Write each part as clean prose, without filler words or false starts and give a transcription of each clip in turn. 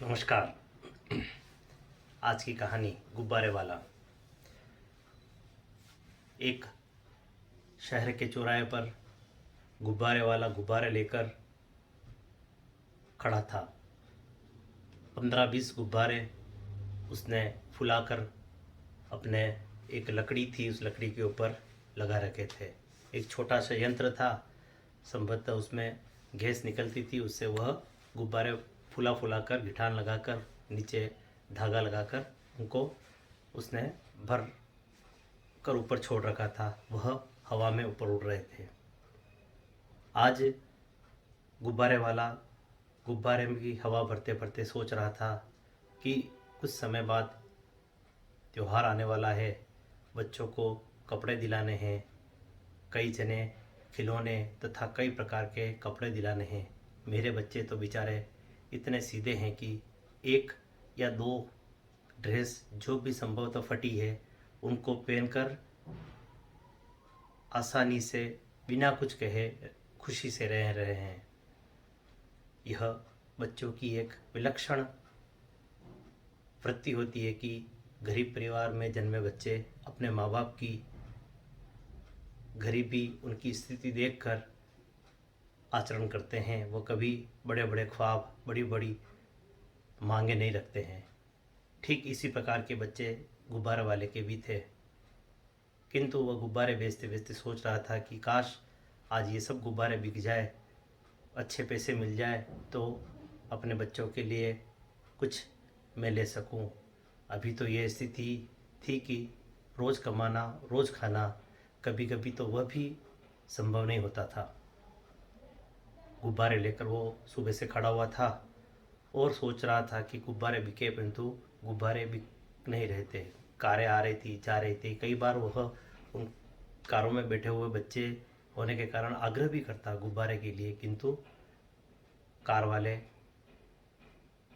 नमस्कार। आज की कहानी गुब्बारे वाला। एक शहर के चौराहे पर गुब्बारे वाला गुब्बारे लेकर खड़ा था। 15-20 गुब्बारे उसने फुलाकर अपने एक लकड़ी थी, उस लकड़ी के ऊपर लगा रखे थे। एक छोटा सा यंत्र था, संभवतः उसमें गैस निकलती थी, उससे वह गुब्बारे फुला कर गिठान लगाकर नीचे धागा लगाकर उनको उसने भर कर ऊपर छोड़ रखा था। वह हवा में ऊपर उड़ रहे थे। आज गुब्बारे वाला गुब्बारे में की हवा भरते भरते सोच रहा था कि कुछ समय बाद त्यौहार आने वाला है, बच्चों को कपड़े दिलाने हैं, कई जने खिलौने तथा कई प्रकार के कपड़े दिलाने हैं। मेरे बच्चे तो बेचारे इतने सीधे हैं कि एक या दो ड्रेस जो भी संभवतः फटी है उनको पहनकर आसानी से बिना कुछ कहे खुशी से रह रहे हैं। यह बच्चों की एक विलक्षण वृत्ति होती है कि गरीब परिवार में जन्मे बच्चे अपने माँ बाप की गरीबी, उनकी स्थिति देखकर आचरण करते हैं। वो कभी बड़े बड़े ख्वाब, बड़ी बड़ी मांगे नहीं रखते हैं। ठीक इसी प्रकार के बच्चे गुब्बारे वाले के भी थे, किंतु वह गुब्बारे बेचते बेचते सोच रहा था कि काश आज ये सब गुब्बारे बिक जाए, अच्छे पैसे मिल जाए तो अपने बच्चों के लिए कुछ मैं ले सकूं। अभी तो ये स्थिति थी कि रोज़ कमाना, रोज़ खाना, कभी कभी तो वह भी संभव नहीं होता था। गुब्बारे लेकर वो सुबह से खड़ा हुआ था और सोच रहा था कि गुब्बारे बिके, परंतु गुब्बारे बिक नहीं रहे थे। कारें आ रही थी, जा रही थी। कई बार वह उन कारों में बैठे हुए बच्चे होने के कारण आग्रह भी करता गुब्बारे के लिए, किंतु कार वाले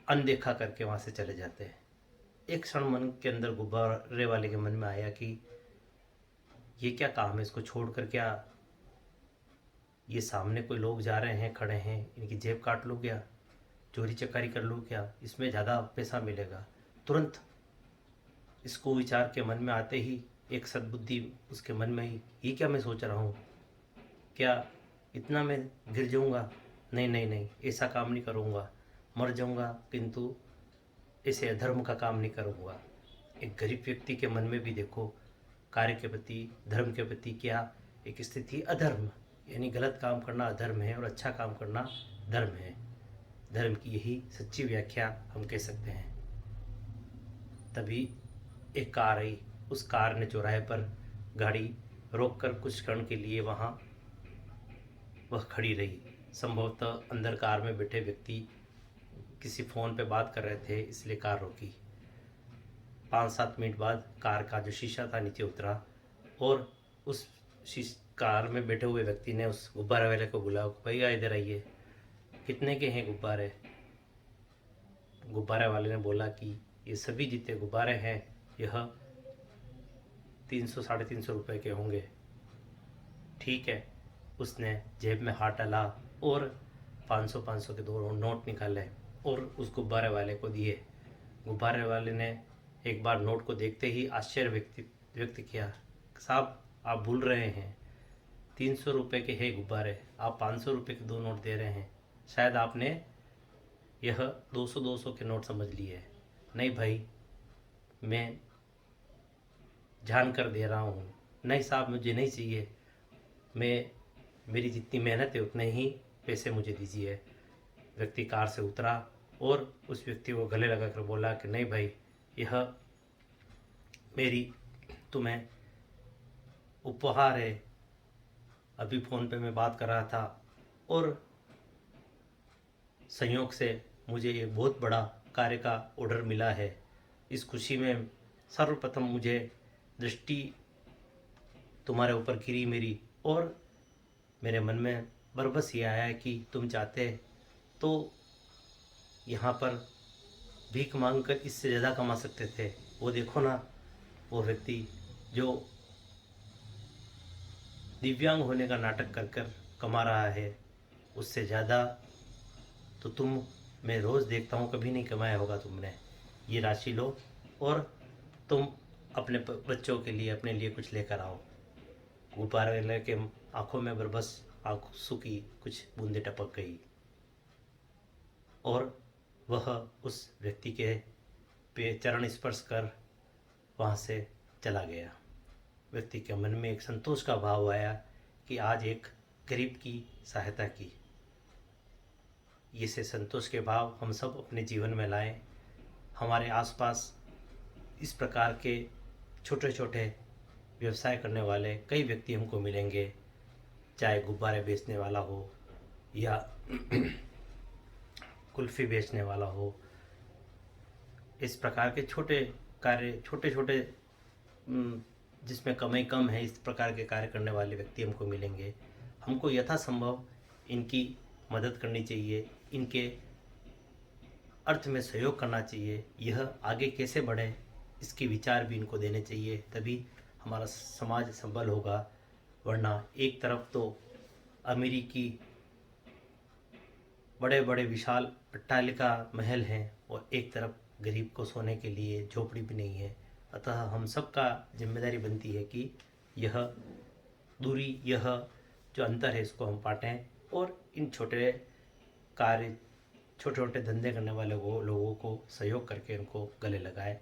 अनदेखा करके वहाँ से चले जाते हैं। एक क्षण मन के अंदर गुब्बारे वाले के मन में आया कि ये क्या काम है, इसको छोड़कर क्या ये सामने कोई लोग जा रहे हैं, खड़े हैं, इनकी जेब काट लूँ क्या, चोरी चकारी कर लूँ क्या, इसमें ज़्यादा पैसा मिलेगा। तुरंत इसको विचार के मन में आते ही एक सद्बुद्धि उसके मन में ही, ये क्या मैं सोच रहा हूँ, क्या इतना मैं गिर जाऊँगा? नहीं नहीं नहीं, ऐसा काम नहीं करूँगा। मर जाऊँगा किंतु ऐसे अधर्म का काम नहीं करूँगा। एक गरीब व्यक्ति के मन में भी देखो, कार्य के प्रति, धर्म के प्रति क्या एक स्थिति, अधर्म यानी गलत काम करना अधर्म है और अच्छा काम करना धर्म है। धर्म की यही सच्ची व्याख्या हम कह सकते हैं। तभी एक कार आई। उस कार ने चौराहे पर गाड़ी रोककर कुछ क्षण के लिए वहाँ वह खड़ी रही। संभवतः अंदर कार में बैठे व्यक्ति किसी फ़ोन पे बात कर रहे थे, इसलिए कार रोकी। 5-7 मिनट बाद कार का जो शीशा था नीचे उतरा और उस कार में बैठे हुए व्यक्ति ने उस गुब्बारे वाले को बुलाया, भैया इधर आइए, कितने के हैं गुब्बारे? गुब्बारे वाले ने बोला कि ये सभी जितने गुब्बारे हैं यह 300-350 रुपये के होंगे। ठीक है। उसने जेब में हाथ डाला और 500-500 के 2 नोट निकाले और उस गुब्बारे वाले को दिए। गुब्बारे वाले ने एक बार नोट को देखते ही आश्चर्य व्यक्त किया, साहब आप भूल रहे हैं, 300 रुपये के हैं गुब्बारे, आप 500 रुपये के 2 नोट दे रहे हैं। शायद आपने यह 200-200 के नोट समझ लिए। नहीं भाई, मैं जान कर दे रहा हूँ। नहीं साहब, मुझे नहीं चाहिए, मेरी जितनी मेहनत है उतने ही पैसे मुझे दीजिए। व्यक्ति कार से उतरा और उस व्यक्ति को गले लगाकर बोला कि नहीं भाई, यह मेरी तुम्हें उपहार है। अभी फ़ोन पे मैं बात कर रहा था और संयोग से मुझे ये बहुत बड़ा कार्य का ऑर्डर मिला है। इस खुशी में सर्वप्रथम मुझे दृष्टि तुम्हारे ऊपर गिरी मेरी, और मेरे मन में बरबस ये आया कि तुम चाहते तो यहाँ पर भीख मांगकर इससे ज़्यादा कमा सकते थे। वो देखो ना, वो व्यक्ति जो दिव्यांग होने का नाटक कर कर कमा रहा है, उससे ज़्यादा तो तुम मैं रोज़ देखता हूँ, कभी नहीं कमाया होगा तुमने, ये राशि लो और तुम अपने बच्चों के लिए, अपने लिए कुछ लेकर आओ। गुब्बारे लेके आंखों में बस आंसू की कुछ बूंदें टपक गई और वह उस व्यक्ति के पे चरण स्पर्श कर वहाँ से चला गया। व्यक्ति के मन में एक संतोष का भाव आया कि आज एक गरीब की सहायता की। इसे संतोष के भाव हम सब अपने जीवन में लाएं। हमारे आसपास इस प्रकार के छोटे छोटे व्यवसाय करने वाले कई व्यक्ति हमको मिलेंगे, चाहे गुब्बारे बेचने वाला हो या कुल्फ़ी बेचने वाला हो। इस प्रकार के छोटे कार्य, छोटे छोटे जिसमें कमाई कम है, इस प्रकार के कार्य करने वाले व्यक्ति हमको मिलेंगे। हमको यथासंभव इनकी मदद करनी चाहिए, इनके अर्थ में सहयोग करना चाहिए। यह आगे कैसे बढ़े इसके विचार भी इनको देने चाहिए, तभी हमारा समाज सबल होगा। वरना एक तरफ तो अमीरी की बड़े बड़े विशाल अट्टालिका महल हैं और एक तरफ गरीब को सोने के लिए झोपड़ी भी नहीं है। अतः हम सबका जिम्मेदारी बनती है कि यह दूरी, यह जो अंतर है, इसको हम पाटें और इन छोटे कार्य, छोटे छोटे धंधे करने वाले लोगों को सहयोग करके उनको गले लगाएं।